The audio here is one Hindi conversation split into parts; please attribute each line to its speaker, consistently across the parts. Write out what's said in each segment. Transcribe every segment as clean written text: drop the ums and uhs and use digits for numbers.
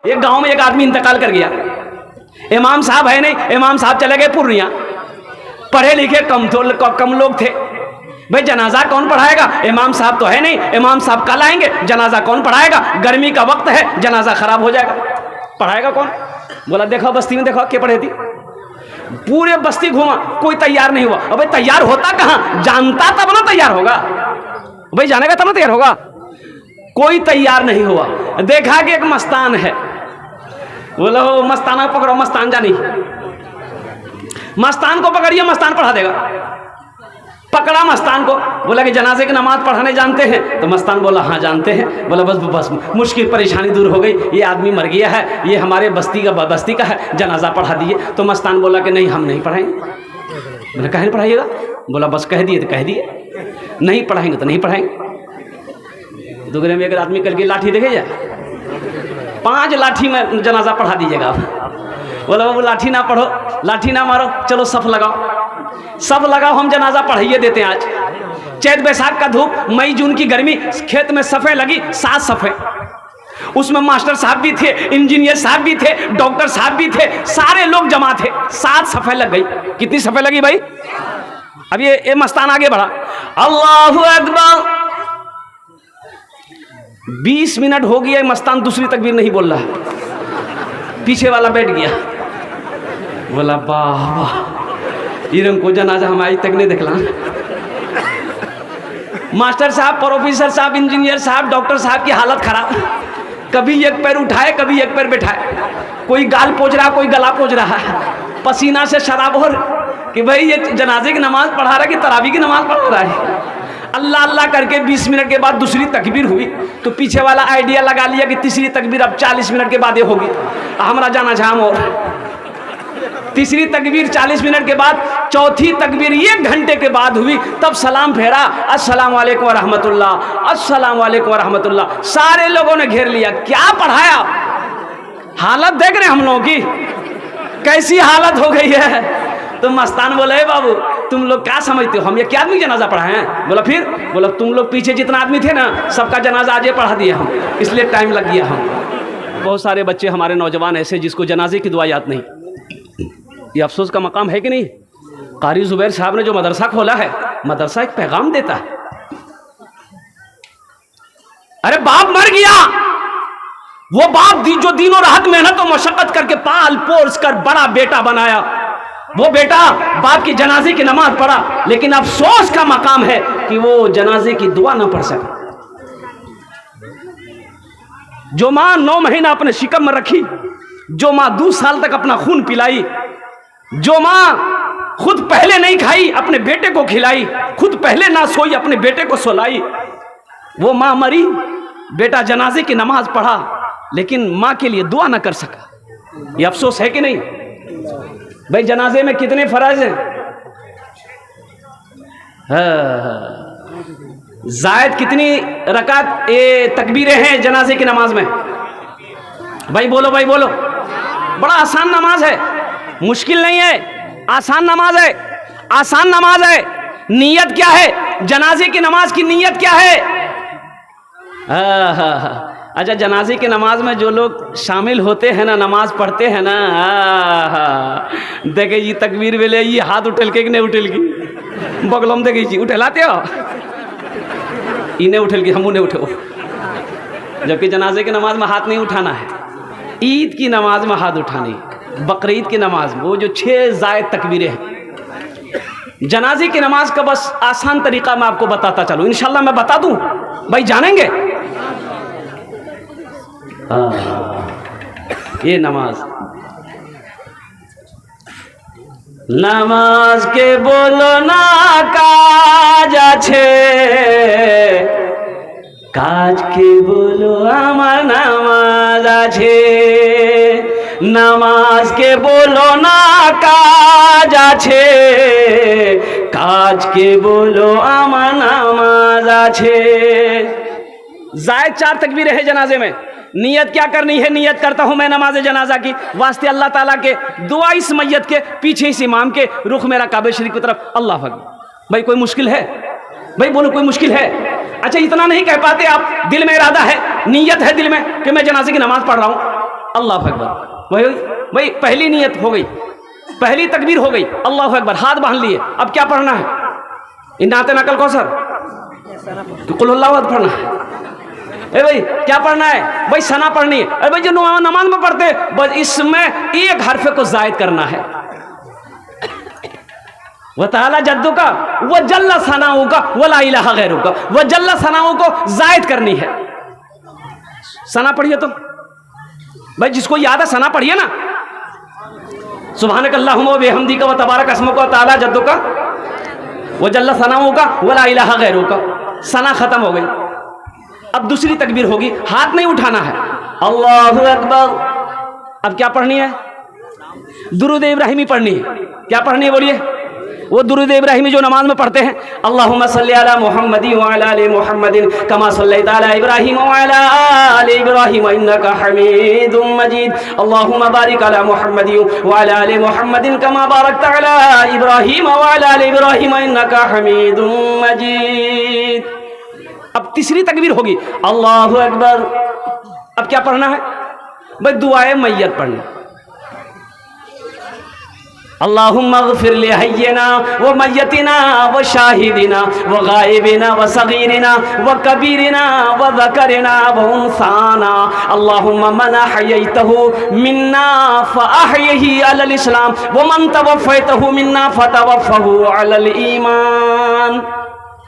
Speaker 1: एक गांव में एक आदमी इंतकाल कर गया। इमाम साहब है नहीं, इमाम साहब चले गए पूर्णिया। पढ़े लिखे कम लोग थे। भाई जनाजा कौन पढ़ाएगा? इमाम साहब तो है नहीं, इमाम साहब कल आएंगे, जनाजा कौन पढ़ाएगा? गर्मी का वक्त है, जनाजा खराब हो जाएगा, पढ़ाएगा कौन? बोला देखो बस्ती में देखो क्या पढ़े थी। पूरे बस्ती घूमा, कोई तैयार नहीं हुआ। अबे तैयार होता कहाँ? जानता तब ना तैयार होगा। भाई जानेगा तब ना तैयार होगा। कोई तैयार नहीं हुआ। देखा कि एक मस्तान है, बोला वो मस्ताना पकड़ो, मस्तान जानी, मस्तान को पकड़िए, मस्तान पढ़ा देगा। पकड़ा मस्तान को, बोला कि जनाजे की नमाज पढ़ाने जानते हैं? तो मस्तान बोला हाँ जानते हैं। बोला बस मुश्किल परेशानी दूर हो गई, ये आदमी मर गया है, ये हमारे बस्ती का है, जनाजा पढ़ा दिए। तो मस्तान बोला कि नहीं हम नहीं पढ़ाएंगे। बोला कहे नहीं पढ़ाइएगा? बोला बस कह दिए तो कह दिए, नहीं पढ़ाएंगे तो नहीं पढ़ाएंगे। दूसरे में एक आदमी करके लाठी देखे जा, 5 लाठी में जनाजा पढ़ा दीजिएगा। बोला बाबू लाठी ना पढ़ो, लाठी ना मारो, चलो सफ लगाओ, सब लगाओ, हम जनाजा पढ़ाइए देते हैं। आज चैत बैसाख का धूप, मई जून की गर्मी, खेत में सफ़े लगी, 7 सफ़े। उसमें मास्टर साहब भी थे, इंजीनियर साहब भी थे, डॉक्टर साहब भी थे, सारे लोग जमा थे। 7 सफ़े लग गई। कितनी सफ़े लगी भाई? अब ये मस्तान आगे बढ़ा, अल्लाहु अकबर। 20 मिनट हो गया, मस्तान दूसरी तकबीर नहीं बोल रहा। पीछे वाला बैठ गया, बोला वाह वाह, इरम को जनाजा हम आज तक नहीं देखला। मास्टर साहब, प्रोफेसर साहब, इंजीनियर साहब, डॉक्टर साहब की हालत खराब। कभी एक पैर उठाए, कभी एक पैर बैठाए, कोई गाल पोंछ रहा, कोई गला पोंछ रहा है, पसीना से शराबोर कि भाई ये जनाजे की नमाज पढ़ा रहा है कि तरावी की नमाज पढ़ा रहा है। अल्लाह अल्लाह करके 20 मिनट के बाद दूसरी तकबीर हुई, तो पीछे वाला आइडिया लगा लिया कि तीसरी तकबीर अब 40 मिनट के बाद ये होगी। हमारा जाना झाम और तीसरी तकबीर 40 मिनट के बाद, चौथी तकबीर 1 घंटे के बाद हुई। तब सलाम फेरा, अस्सलाम वालेकुम व रहमतुल्लाह, अस्सलाम वालेकुम व रहमतुल्लाह। सारे लोगों ने घेर लिया, क्या पढ़ाया? हालत देख रहे हम लोगों की, कैसी हालत हो गई है। तो मस्तान बोले हे बाबू तुम लोग क्या समझते हो, हम ये क्या आदमी जनाजा पढ़ाए हैं? बोला फिर? बोला तुम लोग पीछे जितना आदमी थे ना, सबका जनाजा आज पढ़ा दिया हम, इसलिए टाइम लग गया हम। बहुत सारे बच्चे हमारे नौजवान ऐसे जिसको जनाजे की दुआ याद नहीं। ये अफसोस का मकाम है कि नहीं? कारी जुबैर साहब ने जो मदरसा खोला है, मदरसा एक पैगाम देता है। अरे बाप मर गया, वो बाप जो दिनों रात मेहनत और मशक्कत करके पाल पोस कर बड़ा बेटा बनाया, वो बेटा बाप की जनाजे की नमाज पढ़ा, लेकिन अफसोस का मकाम है कि वो जनाजे की दुआ ना पढ़ सका। जो मां 9 महीना अपने शिकम में रखी, जो मां 2 साल तक अपना खून पिलाई, जो मां खुद पहले नहीं खाई अपने बेटे को खिलाई, खुद पहले ना सोई अपने बेटे को सोलाई, वो मां मरी, बेटा जनाजे की नमाज पढ़ा लेकिन मां के लिए दुआ ना कर सका। ये अफसोस है कि नहीं? भाई जनाजे में कितने फर्ज हैं? जायद कितनी रकात तकबीरें हैं जनाजे की नमाज में? भाई बोलो, भाई बोलो। बड़ा आसान नमाज है, मुश्किल नहीं है, आसान नमाज है, आसान नमाज है। नीयत क्या है? जनाजे की नमाज की नीयत क्या है? अच्छा, जनाजे की नमाज में जो लोग शामिल होते हैं ना, नमाज पढ़ते हैं ना, देखे जी तकबीर वेले ये हाथ उठल के नहीं उठल की बगलम देखे जी उठलाते हो, इन्हें उठल की हम उन्हें उठो, जबकि जनाजे की नमाज में हाथ नहीं उठाना है। ईद की नमाज में हाथ उठानी, बकरीद की नमाज में वो जो 6 जायद तकबीरें हैं। जनाजे की नमाज का बस आसान तरीका मैं आपको बताता चलूं, इंशाल्लाह मैं बता दूं, भाई जानेंगे? ये नमाज के बोलो ना काज आछे, काज के बोलो आमार नामाज आछे। नमाज के बोलो ना काज आछे, काज के बोलो आमार नामाज आछे। जायद 4 तकबीरें हैं जनाजे में। नियत क्या करनी है? नियत करता हूं मैं नमाज जनाजा की वास्ते अल्लाह ताला के, दुआ इस मैयत के, पीछे इस इमाम के, रुख मेरा काबे शरीफ की तरफ, अल्लाह अकबर। भाई कोई मुश्किल है? भाई बोलो कोई मुश्किल है? अच्छा इतना नहीं कह पाते आप, दिल में इरादा है, नीयत है दिल में कि मैं जनाजे की नमाज पढ़ रहा हूं, अल्लाह अकबर। वही भाई पहली नियत हो गई, पहली तकबीर हो गई, अल्लाह अकबर, हाथ बांध लिए। अब क्या पढ़ना है? नाते नकल कौसर कुल अल्लाह अकबर पढ़ना है। ए भाई क्या पढ़ना है? भाई सना पढ़नी है। अरे भाई जो नमाज में पढ़ते हैं बस इसमें एक हरफ को जायद करना है। वह ताला जद्दू का वह जल्ला सनाऊ का वला इलाहा गैरू का, वह जल्ला सनाऊ को जायद करनी है। सना पढ़िए तो भाई, जिसको याद है सना पढ़िए ना। सुभानक अल्लाहुम्मा व बिहम्दिका व तबारक अस्मुका ताला जद्दू का वह जल्ला सनाऊ का वला इलाहा गैरू का। सना खत्म हो गई। अब दूसरी तकबीर होगी, हाथ नहीं उठाना है, अल्लाहु अकबर। अब क्या पढ़नी है? दुरूद इब्राहिमी पढ़नी है। क्या पढ़नी है बोलिए? वो दुरूद इब्राहिमी जो नमाज में पढ़ते हैं, अल्लाहुम्मा सल्ली अला मुहम्मदिन व अला आलि मुहम्मदिन कमा सल्लैता अला इब्राहीम व अला आलि इब्राहीम इन्नका हमीदुम मजीद। अल्लाहुम्मा बारिक अला मुहम्मदिन व अला आलि मुहम्मदिन कमा बारकता अला इब्राहीम व अला आलि इब्राहीम इन्नका हमीदुम मजीद। अब तीसरी तकबीर होगी, अल्लाहु अकबर। अब क्या पढ़ना है? भाई दुआए मैयत पढ़नी। अल्लाहुम्मा अग़फ़िर लि हय्यिना व मय्यतिना व शाहिदिना व गायबिना व सगीरिना व कबीरिना व ज़करिना व उन्साना। अल्लाहुम्मा मन अहयैतहु मिन्ना फ़अहयिही अलल इस्लाम व मन तवफ़्फ़ैतहु मिन्ना फ़तवफ़्फ़हु अलल ईमान।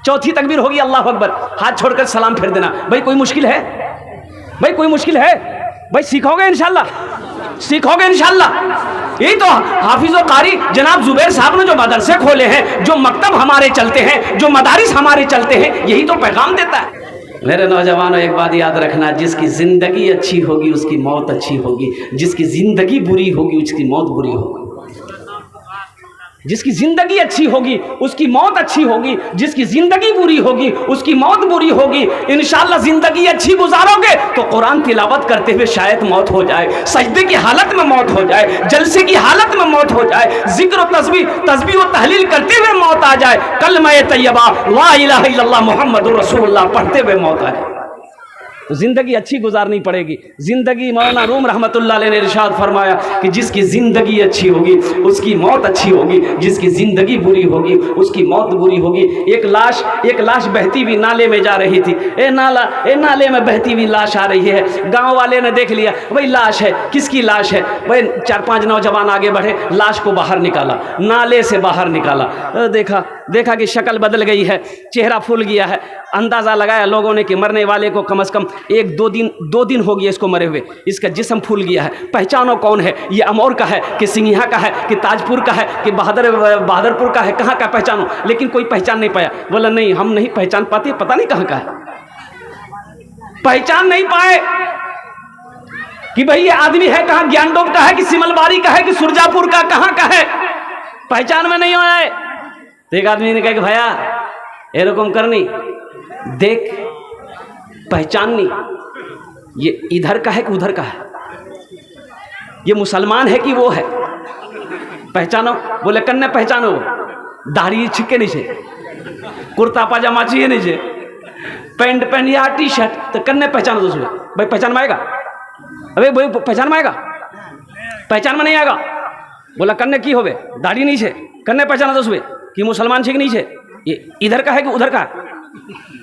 Speaker 1: चौथी तकबीर होगी, अल्लाहु अकबर। हाथ छोड़कर सलाम फेर देना। भाई कोई मुश्किल है? भाई कोई मुश्किल है? भाई सीखोगे इंशाल्लाह, सीखोगे इंशाल्लाह। यही तो हाफिज और कारी जनाब जुबैर साहब ने जो मदरसे खोले हैं, जो मकतब हमारे चलते हैं, जो मदारिस हमारे चलते हैं, यही तो पैगाम देता है। मेरे नौजवानों एक बात याद रखना, जिसकी ज़िंदगी अच्छी होगी उसकी मौत अच्छी होगी, जिसकी ज़िंदगी बुरी होगी उसकी मौत बुरी होगी। जिसकी ज़िंदगी अच्छी होगी उसकी मौत अच्छी होगी, जिसकी ज़िंदगी बुरी होगी उसकी मौत बुरी होगी। इंशाअल्लाह ज़िंदगी अच्छी गुजारोगे तो कुरान तिलावत करते हुए शायद मौत हो जाए, सजदे की हालत में मौत हो जाए, जलसे की हालत में मौत हो जाए, जिक्र और तस्बीह और तहलील करते हुए मौत आ जाए, कलमा तैयबा ला इलाहा इल्लल्लाह मुहम्मदुर रसूलुल्लाह पढ़ते हुए मौत आ जाए। तो ज़िंदगी अच्छी गुजारनी पड़ेगी। ज़िंदगी मौलाना रूम रहमतुल्लाह अलैह ने इरशाद फरमाया कि जिसकी ज़िंदगी अच्छी होगी उसकी मौत अच्छी होगी, जिसकी ज़िंदगी बुरी होगी उसकी मौत बुरी होगी। एक लाश बहती हुई नाले में जा रही थी। नाले में बहती हुई लाश आ रही है। गांव वाले ने देख लिया, भाई लाश है, किसकी लाश है? भाई 4-5 नौजवान आगे बढ़े, लाश को बाहर निकाला, नाले से बाहर निकाला। देखा कि शक्ल बदल गई है, चेहरा फूल गया है। अंदाज़ा लगाया लोगों ने कि मरने वाले को कम से कम 1-2 दिन हो गया इसको मरे हुए, इसका जिस्म फूल गया है। पहचानो कौन है? ये अमौर का है कि सिंघिया का है कि ताजपुर का है कि बहादुरपुर का है, कहाँ का पहचानो? लेकिन कोई पहचान नहीं पाया। बोला नहीं हम नहीं पहचान पाते, पता नहीं कहाँ का है। पहचान नहीं पाए कि भाई ये आदमी है कहाँ, ज्ञानडोब का है कि सिमलबारी का है कि सुरजापुर का, कहाँ का है, पहचान में नहीं आए। तो एक आदमी ने कहा कि भैया एरकम करनी, देख पहचाननी, ये इधर का है कि उधर का है, ये मुसलमान है कि वो है, पहचानो। बोले कन्ने पहचानो, दाढ़ी छिके नहीं छे, कुर्ता पाजामा चाहिए नहीं छे, पैंट या टी शर्ट, तो कन्ने पहचानो दोस्तों। भाई पहचान में आएगा? अबे भाई पहचान में आएगा? पहचान में नहीं आएगा। बोला कन्ने की होवे, दाढ़ी नहीं छे, कन्ने पहचानो दोस्तों कि मुसलमान छे कि नहीं छे, ये इधर का है कि उधर का?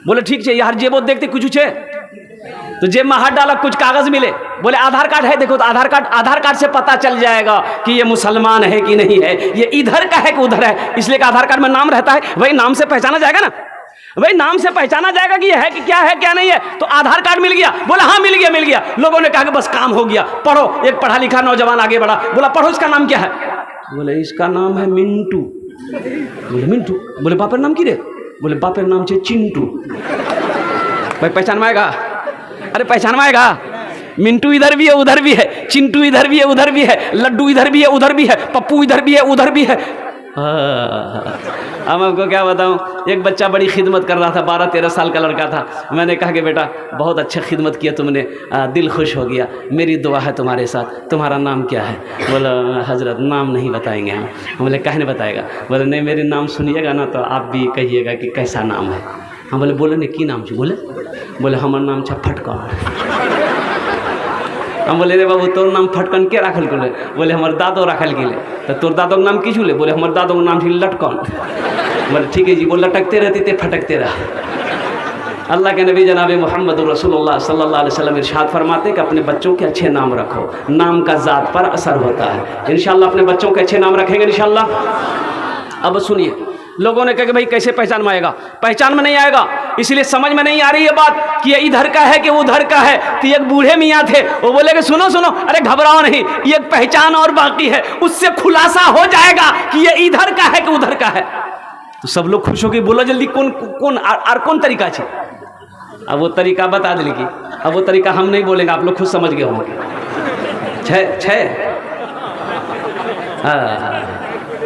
Speaker 1: बोले ठीक है यार, जेबो देखते कुछ है, तो जेब में हाथ डाला, कुछ कागज मिले। बोले आधार कार्ड है, देखो तो आधार कार्ड से पता चल जाएगा कि ये मुसलमान है कि नहीं है, ये इधर का है कि उधर है। इसलिए कि आधार कार्ड में नाम रहता है, भाई नाम से पहचाना जाएगा ना, भाई नाम से पहचाना जाएगा कि ये है कि क्या है क्या नहीं है। तो आधार कार्ड मिल गया। बोला हाँ मिल गया। लोगों ने कहा कि बस काम हो गया, पढ़ो। एक पढ़ा लिखा नौजवान आगे बढ़ा, बोला पढ़ो इसका नाम क्या है? बोले इसका नाम है मिंटू। बोले मिंटू? बोले बापर नाम की रे? बोले बापर नाम छे चिंटू। भाई पहचान में आएगा? अरे पहचान में आएगा? मिंटू इधर भी है उधर भी है, चिंटू इधर भी है उधर भी है, लड्डू इधर भी है उधर भी है, पप्पू इधर भी है उधर भी है। हम आपको क्या बताऊं, एक बच्चा बड़ी खिदमत कर रहा था, 12-13 साल का लड़का था। मैंने कहा कि बेटा बहुत अच्छा खिदमत किया तुमने, दिल खुश हो गया, मेरी दुआ है तुम्हारे साथ, तुम्हारा नाम क्या है? बोला हजरत नाम नहीं बताएंगे हम। बोले काहे नहीं बताएगा? बोले नहीं मेरे नाम सुनिएगा ना तो आप भी कहिएगा कि कैसा नाम है। हम बोले नहीं की नाम छे? बोले हमार नाम छे फटका। हम बोले रे बाबू तोर नाम फटकन के राखल गेले? बोले हमारे दादो राखल गेले। तो तोर दादो के नाम की छूले? बोले हमारे दादो के नाम थी लटकन। बोले ठीक है जी, वो लटकते रहती थे फटकते रहा। अल्लाह के नबी जनाब मोहम्मद रसूलुल्लाह सल्लल्लाहु अलैहि वसल्लम इरशाद फरमाते कि अपने बच्चों के अच्छे नाम रखो, नाम का ज़ात पर असर होता है। इंशाअल्लाह अपने बच्चों के अच्छे नाम रखेंगे इंशाअल्लाह। अब सुनिए, लोगों ने कहा कि भाई कैसे पहचान में आएगा? पहचान में नहीं आएगा, इसलिए समझ में नहीं आ रही है बात कि ये इधर का है कि उधर का है। तो एक बूढ़े मियाँ थे, वो बोले कि सुनो सुनो, अरे घबराओ नहीं, ये पहचान और बाकी है, उससे खुलासा हो जाएगा कि ये इधर का है कि उधर का है। तो सब लोग खुश हो गए, बोलो जल्दी कौन कौन और कौन तरीका है? अब वो तरीका बता दिली कि अब वो तरीका हम नहीं बोलेंगे, आप लोग खुद समझ गए होंगे। छः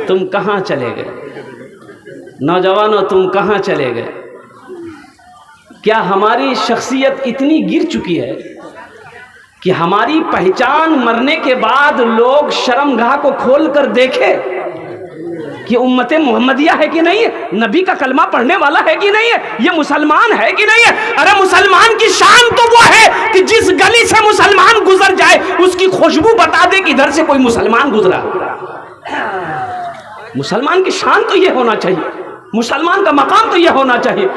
Speaker 1: तुम कहाँ चले गए नौजवानों, तुम कहाँ चले गए? क्या हमारी शख्सियत इतनी गिर चुकी है कि हमारी पहचान मरने के बाद लोग शर्मगाह को खोल कर देखे कि उम्मते मोहम्मदिया है कि नहीं है, नबी का कलमा पढ़ने वाला है कि नहीं है, ये मुसलमान है कि नहीं है? अरे मुसलमान की शान तो वो है कि जिस गली से मुसलमान गुजर जाए उसकी खुशबू बता दे कि इधर से कोई मुसलमान गुजरा। मुसलमान की शान तो ये होना चाहिए, मुसलमान का मकाम तो ये होना चाहिए।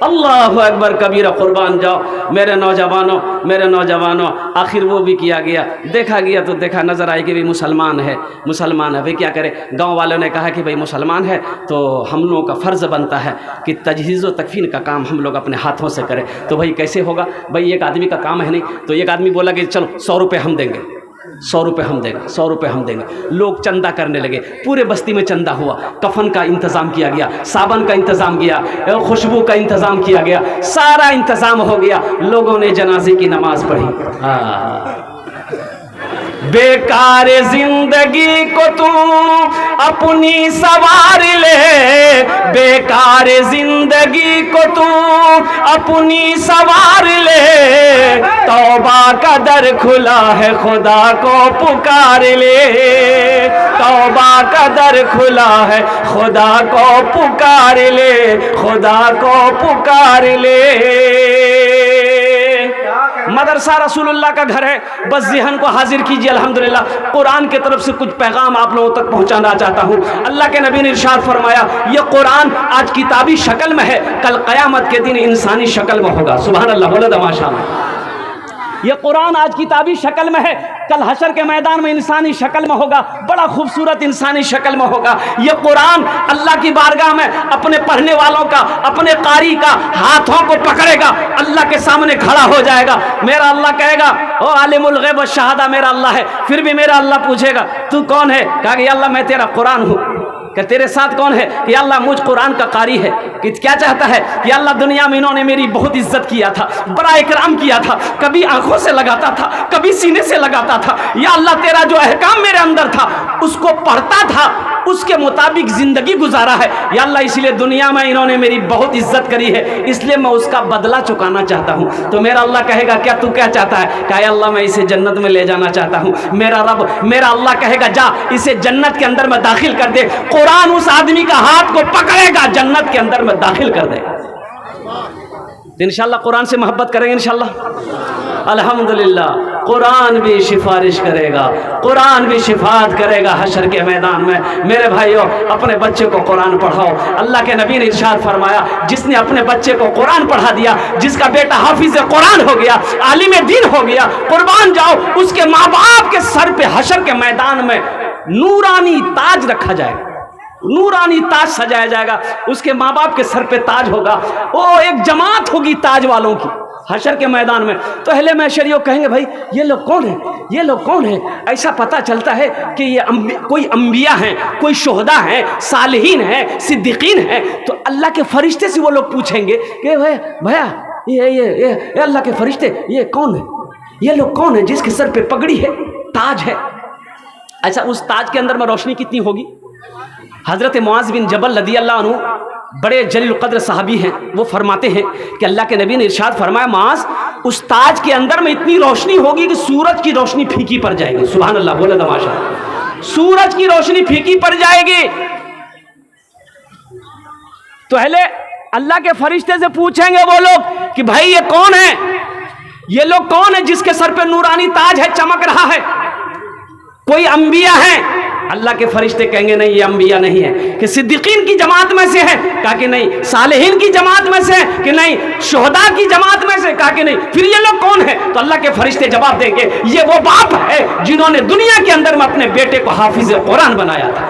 Speaker 1: अल्लाह अकबर कबीरा, कुर्बान जाओ मेरे नौजवानों। आखिर वो भी किया गया, देखा गया तो देखा नज़र आए कि भाई मुसलमान है भाई क्या करे। गांव वालों ने कहा कि भाई मुसलमान है तो हम लोगों का फ़र्ज़ बनता है कि तजहीज़ व तकफ़ीन का काम हम लोग अपने हाथों से करें। तो भाई कैसे होगा? भाई एक आदमी का काम है नहीं। तो एक आदमी बोला कि चलो 100 रुपये हम देंगे, 100 रुपये हम देंगे, 100 रुपये हम देंगे। लोग चंदा करने लगे, पूरे बस्ती में चंदा हुआ, कफन का इंतज़ाम किया गया, साबन का इंतज़ाम किया, खुशबू का इंतज़ाम किया गया, सारा इंतज़ाम हो गया। लोगों ने जनाजे की नमाज पढ़ी। बेकार जिंदगी को तू अपनी सवार ले, बेकार जिंदगी को तू अपनी सवार ले, तौबा का दर खुला है खुदा को पुकार ले, तौबा का दर खुला है खुदा को पुकार ले, खुदा को पुकार ले। मदरसा रसूलुल्लाह का घर है, बस ज़हन को हाजिर कीजिए। अल्हम्दुलिल्लाह कुरान की तरफ से कुछ पैगाम आप लोगों तक पहुंचाना चाहता हूं। अल्लाह के नबी ने इरशाद फरमाया, ये कुरान आज किताबी शक्ल में है, कल क़यामत के दिन इंसानी शक्ल में होगा। सुभान अल्लाह, बोलो तो माशाअल्लाह। ये कुरान आज किताबी शक्ल में है, कल हशर के मैदान में इंसानी शक्ल में होगा, बड़ा खूबसूरत इंसानी शक्ल में होगा। ये कुरान अल्लाह की बारगाह में अपने पढ़ने वालों का, अपने कारी का हाथों को पकड़ेगा, अल्लाह के सामने खड़ा हो जाएगा। मेरा अल्लाह कहेगा, ओ आलिमुल गैब व शहादा मेरा अल्लाह है। फिर भी मेरा अल्लाह पूछेगा, तू कौन है? कहा कि अल्लाह मैं तेरा कुरान हूँ। कि तेरे साथ कौन है? कि अल्लाह मुझ कुरान का कारी है। कि क्या चाहता है? कि अल्लाह दुनिया में इन्होंने मेरी बहुत इज्जत किया था, बड़ा इकराम किया था, कभी आंखों से लगाता था, कभी सीने से लगाता था। या अल्लाह तेरा जो अहकाम मेरे अंदर था उसको पढ़ता था, उसके मुताबिक जिंदगी गुजारा है। या अल्लाह इसलिए दुनिया में इन्होंने मेरी बहुत इज्जत करी है, इसलिए मैं उसका बदला चुकाना चाहता हूँ। तो मेरा अल्लाह कहेगा, क्या तू क्या चाहता है? कहा अल्लाह मैं इसे जन्नत में ले जाना चाहता हूँ। मेरा रब, मेरा अल्लाह कहेगा, जा इसे जन्नत के अंदर में दाखिल कर दे। कुरान उस आदमी का हाथ को पकड़ेगा, जन्नत के अंदर में दाखिल कर देगा। इंशाअल्लाह कुरान से मोहब्बत करेंगे इंशाअल्लाह। अल्हम्दुलिल्लाह कुरान भी सिफारिश करेगा, कुरान भी शिफात करेगा हशर के मैदान में। मेरे भाइयों, अपने बच्चे को कुरान पढ़ाओ। अल्लाह के नबी ने इरशाद फरमाया, जिसने अपने बच्चे को कुरान पढ़ा दिया, जिसका बेटा हाफिज कुरान हो गया, आलिम दीन हो गया, कुर्बान जाओ, उसके माँ बाप के सर पे हशर के मैदान में नूरानी ताज रखा जाएगा, नूरानी ताज सजाया जाएगा, उसके माँ बाप के सर पे ताज होगा। वो एक जमात होगी ताज वालों की हशर के मैदान में। तो अहले महशरियों कहेंगे, भाई ये लोग कौन है? ये लोग कौन है? ऐसा पता चलता है कि ये कोई अंबिया हैं, कोई शोहदा हैं, सालिहीन हैं, सिद्दीकीन हैं। तो अल्लाह के फरिश्ते से वो लोग पूछेंगे कि भैया ये अल्लाह के फरिश्ते, ये कौन है? ये लोग कौन है जिसके सर पे पगड़ी है, ताज है? अच्छा, उस ताज के अंदर में रोशनी कितनी होगी? हज़रत मुआज़ बिन जबल रज़ियल्लाहु अन्हु बड़े जलील क़द्र सहाबी हैं, वो फरमाते हैं कि अल्लाह के नबी ने इरशाद फरमाया, मुआज़ उस ताज के अंदर में इतनी रोशनी होगी कि सूरज की रोशनी फीकी पड़ जाएगी। सुभान अल्लाह, बोले तमाशा, सूरज की रोशनी फीकी पड़ जाएगी। तो पहले अल्लाह के फरिश्ते से पूछेंगे वो लोग कि भाई ये कौन है? ये लोग कौन है जिसके सर पे नूरानी ताज है, चमक रहा है? कोई अंबिया है? अल्लाह के फरिश्ते कहेंगे नहीं, ये अंबिया नहीं है। कि सिद्दीकीन की जमात में से है? कहा कि नहीं। सालेहीन की जमात में से है? कि नहीं। शुहदा की जमात में से? कहा कि नहीं। फिर ये लोग कौन है? तो अल्लाह के फरिश्ते जवाब देंगे, ये वो बाप है जिन्होंने दुनिया के अंदर में अपने बेटे को हाफिज कुरान बनाया था,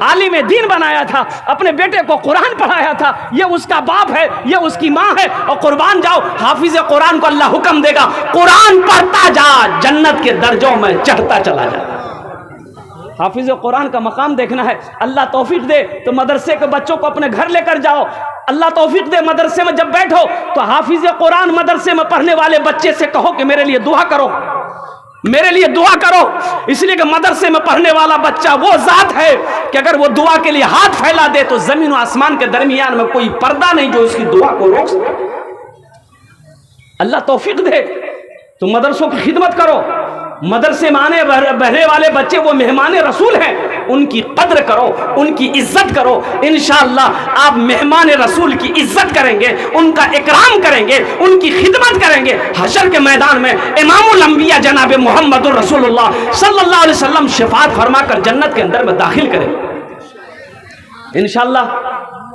Speaker 1: आलिम दीन बनाया था, अपने बेटे को कुरान पढ़ाया था। ये उसका बाप है, ये उसकी माँ है। और कुर्बान जाओ, हाफिज कुरान को अल्लाह हुक्म देगा, कुरान पढ़ता जा, जन्नत के दर्जों में चढ़ता चला जा। हाफिज कुरान का मकाम देखना है। अल्लाह तौफीक दे तो मदरसे के बच्चों को अपने घर लेकर जाओ। अल्लाह तौफीक दे, मदरसे में जब बैठो तो हाफिज कुरान मदरसे में पढ़ने वाले बच्चे से कहो कि मेरे लिए दुआ करो, मेरे लिए दुआ करो। इसलिए कि मदरसे में पढ़ने वाला बच्चा वो जात है कि अगर वो दुआ के लिए हाथ फैला दे तो जमीन और आसमान के दरमियान में कोई पर्दा नहीं जो उसकी दुआ को रोक सके। अल्लाह तौफीक दे तो मदरसों की खिदमत करो। मदरसे में आने बहने वाले बच्चे वो मेहमान रसूल हैं, उनकी कद्र करो, उनकी इज्जत करो। इंशाअल्लाह आप मेहमान रसूल की इज्जत करेंगे, उनका इकराम करेंगे, उनकी खिदमत करेंगे। हशर के मैदान में इमामुल अंबिया जनाब मोहम्मदुर रसूलुल्लाह सल्लल्लाहु अलैहि वसल्लम शफाअत फरमाकर जन्नत के अंदर में दाखिल करेंगे इंशाअल्लाह।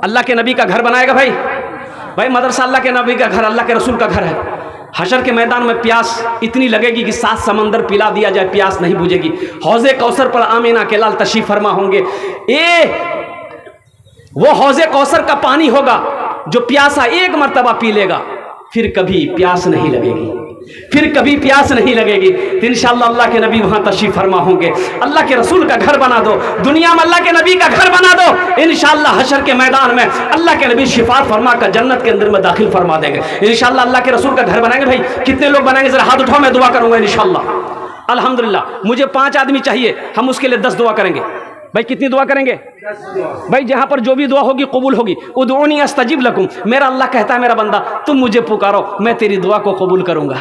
Speaker 1: अल्लाह के नबी का घर बनाएगा भाई मदरसा अल्लाह के नबी का घर, अल्लाह के रसूल का घर है। हशर के मैदान में प्यास इतनी लगेगी कि 7 समंदर पिला दिया जाए, प्यास नहीं बुझेगी। हौज़े कौसर पर आमीना के लाल तशरीफ फरमा होंगे। वो हौज़े कौसर का पानी होगा जो प्यासा एक मर्तबा पी लेगा, फिर कभी प्यास नहीं लगेगी, फिर कभी प्यास नहीं लगेगी। तो इंशाअल्लाह अल्लाह के नबी वहां तशरीफ फरमा होंगे। अल्लाह के रसूल का घर बना दो, दुनिया में अल्लाह के नबी का घर बना दो। इंशाअल्लाह हशर के मैदान में अल्लाह के नबी शिफात फरमा कर जन्नत के अंदर में दाखिल फरमा देंगे। इंशाअल्लाह अल्लाह के रसूल का घर बनाएंगे। भाई कितने लोग बनाएंगे? जरा हाथ उठाओ, मैं दुआ करूंगा इंशाअल्लाह। अल्हम्दुलिल्लाह मुझे 5 आदमी चाहिए, हम उसके लिए 10 दुआ करेंगे। भाई कितनी दुआ करेंगे? भाई जहां पर जो भी दुआ होगी कबूल होगी। उदऊनी अस्तजिब लकुम, मेरा अल्लाह कहता है मेरा बंदा तुम मुझे पुकारो मैं तेरी दुआ को कबूल करूंगा।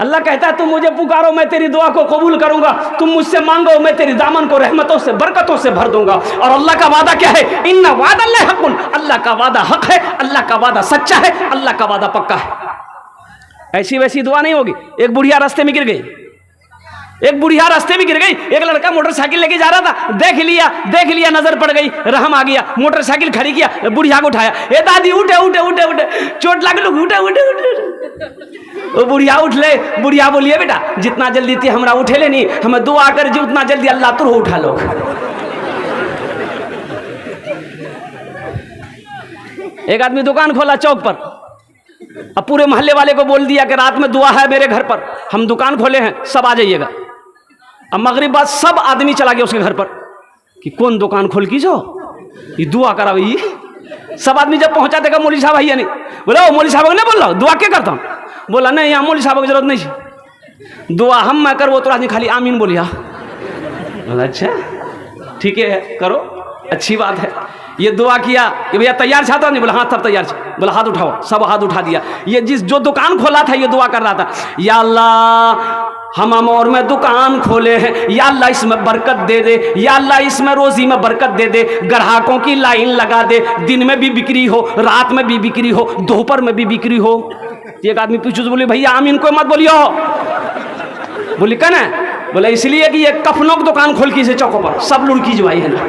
Speaker 1: अल्लाह कहता है तुम मुझे पुकारो मैं तेरी दुआ को कबूल करूंगा, तुम मुझसे मांगो मैं तेरी दामन को रहमतों से बरकतों से भर दूंगा। और अल्लाह का वादा क्या है? इन्ना वादा हक़्क़ुन, अल्लाह का वादा हक है, अल्लाह का वादा सच्चा है, अल्लाह का वादा पक्का है। ऐसी वैसी दुआ नहीं होगी। एक बुढ़िया रास्ते में गिर गई, एक बुढ़िया रास्ते में गिर गई, एक लड़का मोटरसाइकिल लेके जा रहा था, देख लिया नजर पड़ गई, रहम आ गया, मोटरसाइकिल खड़ी किया, बुढ़िया को उठाया, ए दादी उठे उठे उठे उठे, चोट लग लो, उठे उठे उठे। वो बुढ़िया उठ ले, बुढ़िया बोलिए बेटा जितना जल्दी थी हमरा उठे ले नहीं, हमें दुआ कर जी उतना जल्दी अल्लाह तुर उठा लो। एक आदमी दुकान खोला चौक पर, अब पूरे मोहल्ले वाले को बोल दिया कि रात में दुआ है मेरे घर पर, हम दुकान खोले हैं सब आ जाइएगा। अब मगरिब बाद सब आदमी चला गया उसके घर पर कि कौन दुकान खोल की जो ये दुआ करा भाई। सब आदमी जब पहुंचा देखा मौलवी साहब भैया नहीं, बोला ओ मौलवी साहब ने बोल रहा दुआ क्या करता हूँ? बोला नहीं यहाँ मौलवी साहब की जरूरत नहीं है, दुआ हम मैं कर वो तो आदमी खाली आमीन बोलिया। बोला अच्छा ठीक है करो, अच्छी बात है। ये दुआ किया कि भैया तैयार छाता नहीं? बोला हाँ सब तैयार छे। बोला हाथ उठाओ, सब हाथ उठा दिया। ये जो दुकान खोला था ये दुआ कर रहा था, या अल्लाह हम अमौर में दुकान खोले हैं, या अल्लाह इसमें बरकत दे दे, या अल्लाह इसमें रोजी में बरकत दे दे, ग्राहकों की लाइन लगा दे, दिन में भी बिक्री हो, रात में भी बिक्री हो, दोपहर में भी बिक्री हो। एक आदमी पीछे से बोले भैया आमीन को मत बोलियो। बोली कन है? बोला इसलिए कि ये कफनों की दुकान खोल की से चौकों पर सब लुड़की जो आई है ना।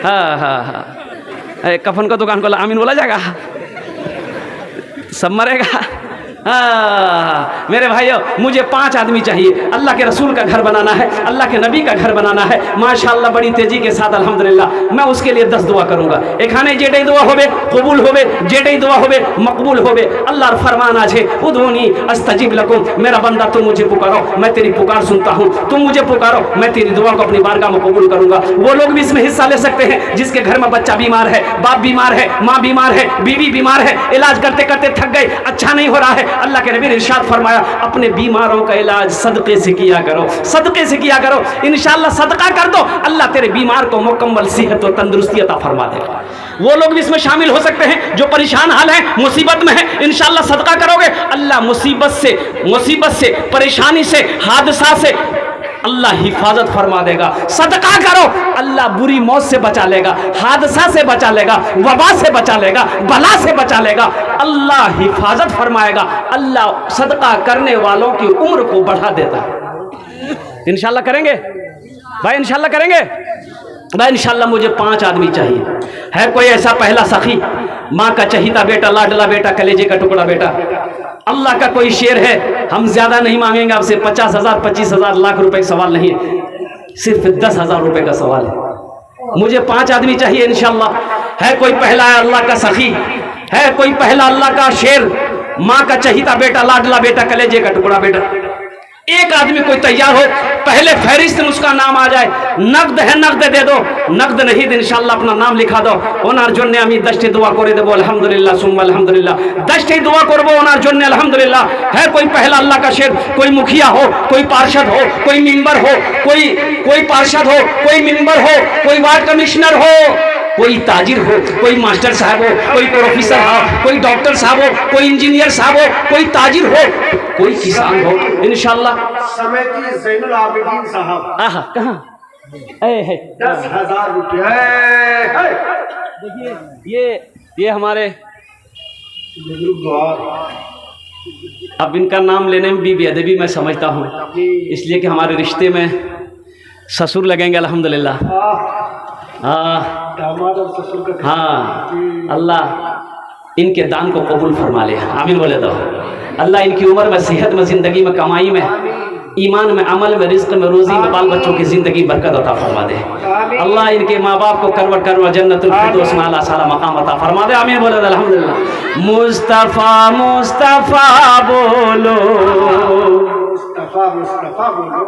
Speaker 1: हाँ कफन का दुकान खोला आमीन बोला जाएगा, सब मरेगा। मेरे भाइयों मुझे 5 आदमी चाहिए, अल्लाह के रसूल का घर बनाना है, अल्लाह के नबी का घर बनाना है माशाअल्लाह बड़ी तेजी के साथ अल्हम्दुलिल्लाह। मैं उसके लिए 10 दुआ करूंगा। एखाने जेटे दुआ होबे कबूल होबे, जेटे दुआ होबे मकबूल होबे। अल्लाहर फरमान आज है उदऊनी अस्तजिब लकुम, मेरा बंदा तुम मुझे पुकारो मैं तेरी पुकार सुनता हूँ, तुम मुझे पुकारो मैं तेरी दुआ को अपनी बारगाह में कबूल करूंगा। वो लोग भी इसमें हिस्सा ले सकते हैं जिसके घर में बच्चा बीमार है, बाप बीमार है, माँ बीमार है, बीवी बीमार है, इलाज करते करते थक गए, अच्छा नहीं हो रहा है। अल्लाह के नबी ने इरशाद फरमाया अपने बीमारों का इलाज सदके से किया करो, सदके से किया करो। इंशाअल्लाह सदका कर दो, अल्लाह तेरे बीमार को मुकम्मल सेहत और तंदुरुस्ती अता फरमा देगा। वो लोग भी इसमें शामिल हो सकते हैं जो परेशान हाल है, मुसीबत में है, इंशाअल्लाह सदका करोगे अल्लाह मुसीबत से, परेशानी से, हादसा से, अल्लाह हिफाजत फरमा देगा। सदका करो, अल्लाह बुरी मौत से बचा लेगा, हादसा से बचा लेगा, वबा से बचा लेगा, बला से बचा लेगा, अल्लाह हिफाजत फरमाएगा। अल्लाह सदका करने वालों की उम्र को बढ़ा देता है। इंशाल्लाह करेंगे भाई, इंशाल्लाह करेंगे भाई। इंशाल्लाह मुझे 5 आदमी चाहिए। है कोई ऐसा पहला सखी, माँ का चहीता बेटा, लाडला बेटा, कलेजे का टुकड़ा बेटा। अल्लाह का कोई शेर है, हम ज्यादा नहीं मांगेंगे आपसे। 50,000, 25,000, लाख रुपए का सवाल नहीं है, सिर्फ 10,000 रुपए का सवाल है। मुझे 5 आदमी चाहिए इंशाल्लाह। है कोई पहला अल्लाह का सखी, है कोई पहला अल्लाह का शेर, माँ का चहीता बेटा, लाडला बेटा, कलेजे का टुकड़ा बेटा। एक आदमी कोई तैयार हो, पहले फहरिस्त में उसका नाम आ जाए। नकद है, नकद दे दो, नकद नहीं तो इंशाल्लाह अपना नाम लिखा दो। ओनार जन्ने আমি 10টি दुआ করে দেব আলহামদুলিল্লাহ সুম্মা আলহামদুলিল্লাহ। 10টি दुआ করব ওনার জন্য আলহামদুলিল্লাহ। है कोई पहला अल्लाह का शेर, कोई मुखिया हो, कोई पार्षद हो, कोई मेंबर हो, कोई पार्षद हो, कोई मेंबर हो, कोई वार्ड कमिश्नर हो, कोई ताजिर हो, कोई मास्टर साहब हो, कोई प्रोफेसर हो, कोई डॉक्टर साहब हो, कोई इंजीनियर साहब हो, कोई ताजिर हो, कोई किसान हो इंशाल्लाह।
Speaker 2: समेती ज़ैनुल आबिदीन साहब।
Speaker 1: आहा, कहाँ है
Speaker 2: 10,000 रुपये।
Speaker 1: देखिए ये हमारे, अब इनका नाम लेने में भी बेअदबी मैं समझता हूँ, इसलिए कि हमारे रिश्ते में ससुर लगेंगे अल्हम्दुलिल्लाह। हाँ, अल्लाह इनके दान को कबूल फरमा ले, आमीन बोले तो। अल्लाह इनकी उम्र में, सेहत में, ज़िंदगी में, कमाई में, ईमान में, अमल में, रिज़्क़ में, रोज़ी में, बाल बच्चों की ज़िंदगी बरकत अता फरमा दे। अल्लाह इनके माँ बाप को करवट करवा जन्नतुल फिरदौस में आला साला मकाम अता फरमा दे, आमीन बोले अल्हम्दुलिल्लाह। मुस्तफ़ा मुस्तफ़ा बोलो,
Speaker 2: मुस्तफ़ा मुस्तफ़ा बोलो,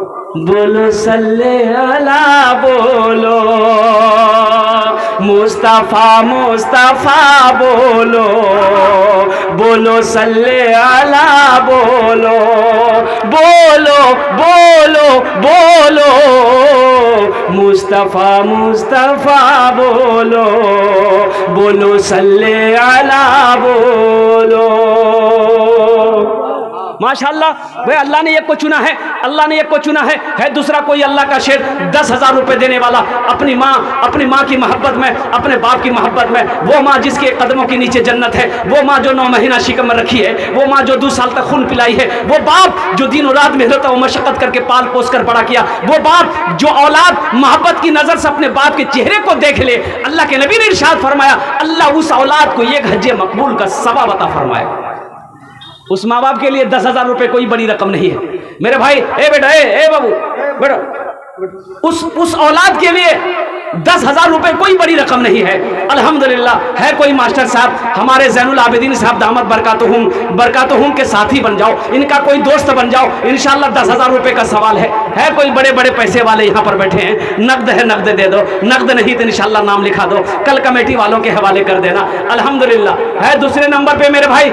Speaker 1: बोलो सल्ले अला बोलो, मुस्तफ़ा मुस्तफ़ा बोलो, बोलो सल्ले अला बोलो, बोलो बोलो बोलो, मुस्तफ़ा मुस्तफ़ा बोलो, बोलो सल्ले अला बोलो। माशाअल्लाह भाई, अल्लाह ने एक को चुना है, अल्लाह ने एक को चुना है दूसरा कोई अल्लाह का शेर 10,000 रुपए देने वाला, अपनी माँ की मोहब्बत में, अपने बाप की मोहब्बत में, वो माँ जिसके कदमों के नीचे जन्नत है, वो माँ जो 9 महीना शिकम में रखी है, वो माँ जो 2 साल तक खून पिलाई है, वो बाप जो दिनों रात मेहनत और मशक्कत करके पाल पोस कर बड़ा किया, वो बाप जो औलाद मोहब्बत की नजर से अपने बाप के चेहरे को देख ले। अल्लाह के नबी ने इरशाद फरमाया, अल्लाह उस औलाद को 1 हज्जे मकबूल का सवाब अता फरमाए। उस माँ बाप के लिए 10,000 रुपए कोई बड़ी रकम नहीं है मेरे भाई। ए बेटा, ए बाबू बेटा, उस औलाद के लिए 10,000 रुपए कोई बड़ी रकम नहीं है अल्हम्दुलिल्लाह। है कोई मास्टर साहब, हमारे ज़ैनुल आबिदीन साहब दामत बरकातुहुम के साथी बन जाओ, इनका कोई दोस्त बन जाओ इंशाल्लाह। 10,000 रुपए का सवाल है कोई बड़े बड़े पैसे वाले यहाँ पर बैठे हैं, नकद है नकद दे दो, नकद नहीं तो इंशाल्लाह नाम लिखा दो, कल कमेटी वालों के हवाले कर देना अल्हम्दुलिल्लाह। है दूसरे नंबर पे मेरे भाई,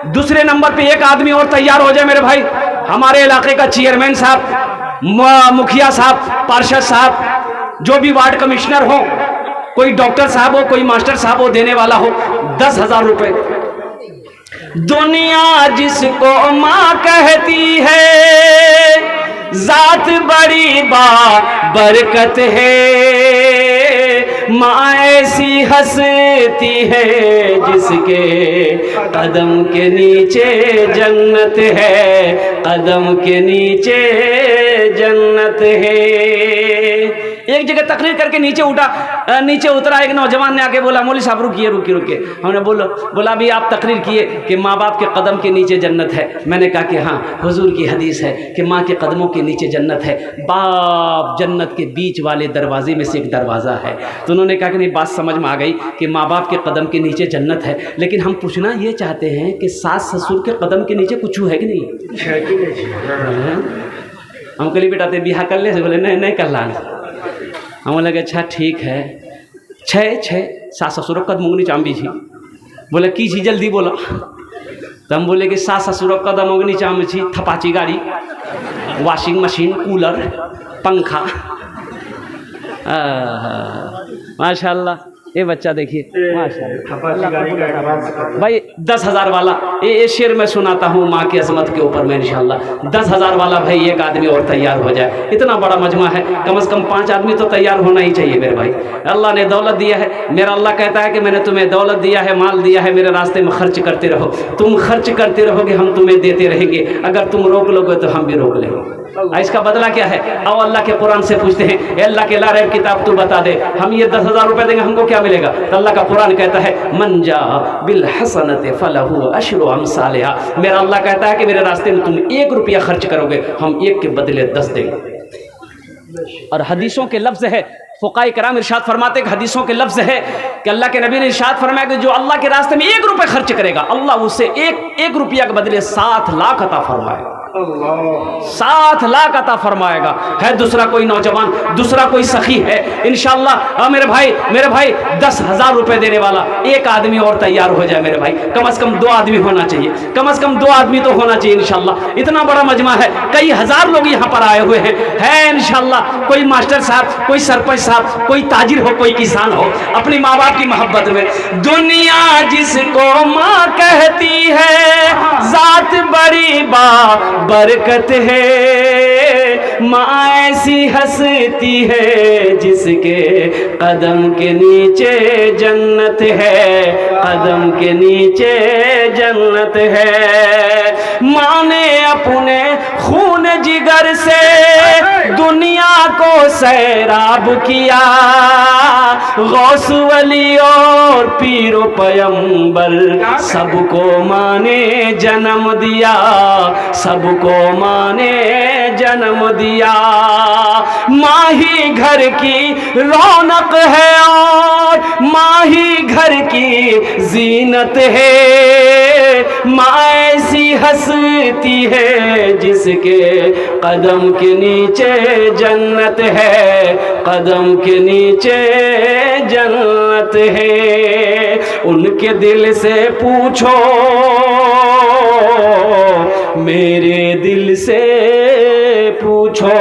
Speaker 1: दूसरे नंबर पे एक आदमी और तैयार हो जाए मेरे भाई, हमारे इलाके का चेयरमैन साहब, मुखिया साहब, पार्षद साहब, जो भी वार्ड कमिश्नर हो, कोई डॉक्टर साहब हो, कोई मास्टर साहब हो, देने वाला हो 10,000 रुपए। दुनिया जिसको माँ कहती है, जात बड़ी बरकत है, माँ ऐसी हंसती है जिसके कदम के नीचे जन्नत है, कदम के नीचे जन्नत है। एक जगह तकरीर करके नीचे उतरा एक नौजवान ने आके बोला, मौलवी साहब रुकिए। हमने बोला अभी आप तकरीर किए कि माँ बाप के कदम के नीचे जन्नत है। मैंने कहा कि हाँ, हुजूर की हदीस है कि माँ के कदमों के नीचे जन्नत है, बाप जन्नत के बीच वाले दरवाजे में से एक दरवाज़ा है। तो उन्होंने कहा कि नहीं, बात समझ में आ गई कि माँ बाप के कदम के नीचे जन्नत है, लेकिन हम पूछना ये चाहते हैं कि सास ससुर के कदम के नीचे कुछ है कि नहीं? हम कहली बेटा ते बिहा कर ले, बोले नहीं कर ला। हम लगे अच्छा ठीक है, छः सास ससुर कदम नीचा भी छी। बोले की छी जल्दी बोला। तो हम बोले कि सास ससुर कदम नीचा में छी थपाची गाड़ी, वॉशिंग मशीन, कूलर, पंखा। माशाल्लाह ये बच्चा देखिए माशाल्लाह।
Speaker 2: खपासी गाड़ी का एडवांस कर दो।
Speaker 1: भाई 10,000 वाला ये शेर मैं सुनाता हूँ माँ की अजमत के ऊपर में इंशाल्लाह। 10,000 वाला भाई एक आदमी और तैयार हो जाए, इतना बड़ा मजमा है, कम से कम 5 आदमी तो तैयार होना ही चाहिए मेरे भाई। अल्लाह ने दौलत दिया है, मेरा अल्लाह कहता है कि मैंने तुम्हें दौलत दिया है, माल दिया है, मेरे रास्ते में खर्च करते रहो। तुम खर्च करते रहोगे, हम तुम्हें देते रहेंगे, अगर तुम रोक लोगे तो हम भी रोक लेंगे। इसका बदला क्या है? आओ अल्लाह के कुरान से पूछते हैं, अल्लाह के ला रैब किताब तू बता दे, हम ये 10,000 रुपए देंगे, हमको क्या मिलेगा? तो अल्लाह का कुरान कहता है मन जा बिल हसनत फलहु अशरु अमसालिहा। मेरा अल्लाह कहता है कि मेरे रास्ते में तुम 1 रुपया खर्च करोगे, हम 1 के बदले 10 देंगे। और हदीसों के लफ्ज है, फुकाए कराम इरशाद फरमाते कि हदीसों के लफ्ज है कि अल्लाह के नबी ने इरशाद फरमाया कि जो अल्लाह के रास्ते में 1 रुपये खर्च करेगा, अल्लाह उससे एक रुपया के बदले 7 लाख अता फरमाएगा। 7 लाख अता फरमाएगा। है दूसरा कोई नौजवान, दूसरा कोई सखी है इंशाअल्लाह मेरे भाई 10,000 रुपए देने वाला एक आदमी और तैयार हो जाए मेरे भाई। कम से कम 2 आदमी होना चाहिए, कम से कम 2 आदमी तो होना चाहिए इंशाअल्लाह। इतना बड़ा मजमा है, कई हजार लोग यहाँ पर आए हुए हैं इंशाअल्लाह। कोई मास्टर साहब, कोई सरपंच साहब, कोई ताजिर हो, कोई किसान हो, अपनी माँ बाप की मोहब्बत में दुनिया जिसको माँ कहती है, जात बड़ी बरकत है, माँ ऐसी हंसती है जिसके कदम के नीचे जन्नत है, कदम के नीचे जन्नत है। माँ ने अपने खून जिगर से दुनिया को सैराब किया, गौस वली और पीरो पैगंबर सबको माँ ने जन्म दिया, सबको माँ ने जन्म दिया। माँ ही घर की रौनक है और माँ ही घर की जीनत है, माँ ऐसी हंसती है जिसके कदम के नीचे जन्नत है, कदम के नीचे जन्नत है। उनके दिल से पूछो, मेरे दिल से पूछो,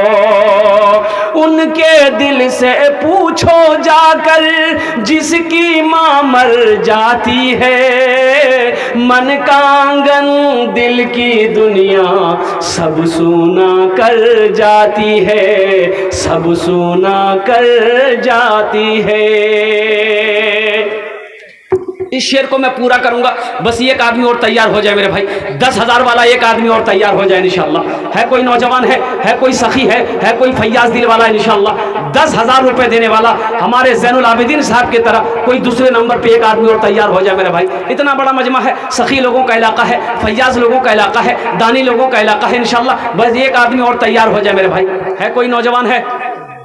Speaker 1: उनके दिल से पूछो जाकर जिसकी माँ मर जाती है। मन का आंगन दिल की दुनिया सब सूना कर जाती है, सब सूना कर जाती है। इस शेर को मैं पूरा करूंगा, बस एक आदमी और तैयार हो जाए मेरे भाई। 10,000 वाला एक आदमी और तैयार हो जाए इंशाअल्लाह। है कोई नौजवान है कोई सखी है कोई फैयाज दिल वाला इंशाअल्लाह। 10,000 रुपए देने वाला हमारे ज़ैनुल आबिदीन साहब की तरह कोई दूसरे नंबर पे एक आदमी और तैयार हो जाए मेरे भाई। इतना बड़ा मजमा है, सखी लोगों का इलाका है, फैयाज लोगों का इलाका है, दानी लोगों का इलाका है इंशाअल्लाह। बस एक आदमी और तैयार हो जाए मेरे भाई। है कोई नौजवान है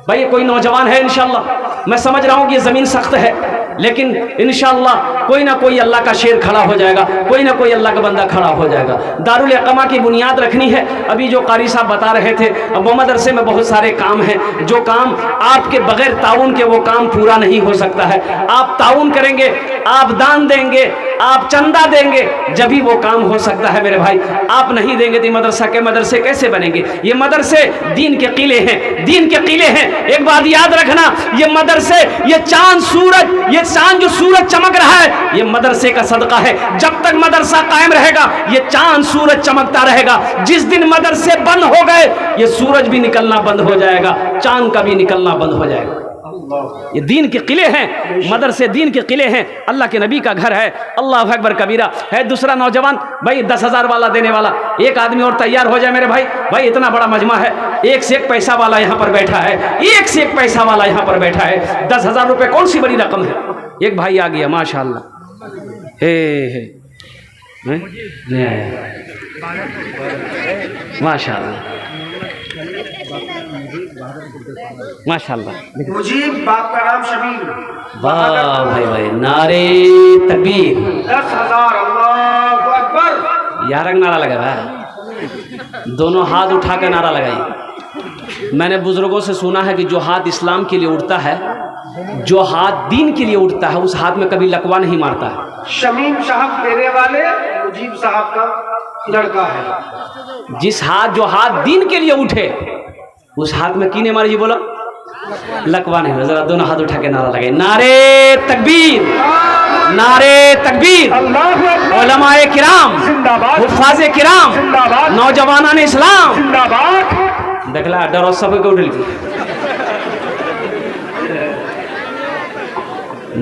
Speaker 1: भाई, कोई नौजवान है इंशाअल्लाह। मैं समझ रहा हूँ कि ये ज़मीन सख्त है, लेकिन इंशाअल्लाह कोई ना कोई अल्लाह का शेर खड़ा हो जाएगा, कोई ना कोई अल्लाह का बंदा खड़ा हो जाएगा। दारुल इक़ामा की बुनियाद रखनी है। अभी जो कारी साहब बता रहे थे, वो मदरसे में बहुत सारे काम हैं, जो काम आपके बगैर ताउन के वो काम पूरा नहीं हो सकता है। आप ताउन करेंगे, आप दान देंगे, आप चंदा देंगे, जब भी वो काम हो सकता है मेरे भाई। आप नहीं देंगे तो मदरसे कैसे बनेंगे? ये मदरसे दीन के किले हैं, दीन के किले हैं। एक बात याद रखना, ये मदरसे, ये चांद सूरज, ये चांद जो सूरज चमक रहा है, ये मदरसे का सदका है। जब तक मदरसा कायम रहेगा, ये चांद सूरज चमकता रहेगा। जिस दिन मदरसे बंद हो गए, ये सूरज भी निकलना बंद हो जाएगा, चांद का भी निकलना बंद हो जाएगा। ये दीन के किले हैं, मदरसे दीन के किले हैं, अल्लाह के नबी का घर है। अल्लाह अकबर कबीरा। है दूसरा नौजवान भाई 10,000 वाला देने वाला एक आदमी और तैयार हो जाए मेरे भाई। भाई इतना बड़ा मजमा है, एक से एक पैसा वाला यहाँ पर बैठा है, एक से एक पैसा वाला यहाँ पर बैठा है। 10,000 रुपये कौन सी बड़ी रकम है? एक भाई आ गया माशाअल्लाह। माशाअल्लाह माशाअल्लाह।
Speaker 2: मुजीब, बाप का नाम शमीर।
Speaker 1: वाह भाई भाई, नारे तकबीर।
Speaker 2: 10,000 अल्लाहु अकबर।
Speaker 1: यारंग नारा लगा भाई, दोनों हाथ उठा कर नारा लगाइए। मैंने बुजुर्गों से सुना है कि जो हाथ इस्लाम के लिए उठता है, जो हाथ दीन के लिए उठता है, उस हाथ में कभी लकवा नहीं मारता है।
Speaker 2: शमीम साहब देने वाले मुजीब साहब का लड़का है।
Speaker 1: जो हाथ दीन के लिए उठे, उस हाथ में कीने मारी जी बोला लकवा नहीं हो, जरा दोनों हाथ उठा के नारा लगे, नारे तकबीर, नारे तकबीर। उलमाए किराम, हुफ्फाज़े किराम, नौजवानान इस्लाम, देखला डरो सब के उठल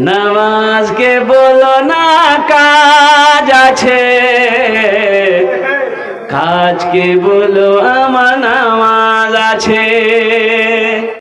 Speaker 1: नामाज के बोलो ना काज आछे, काज के बोलो आमार नामाज आछे।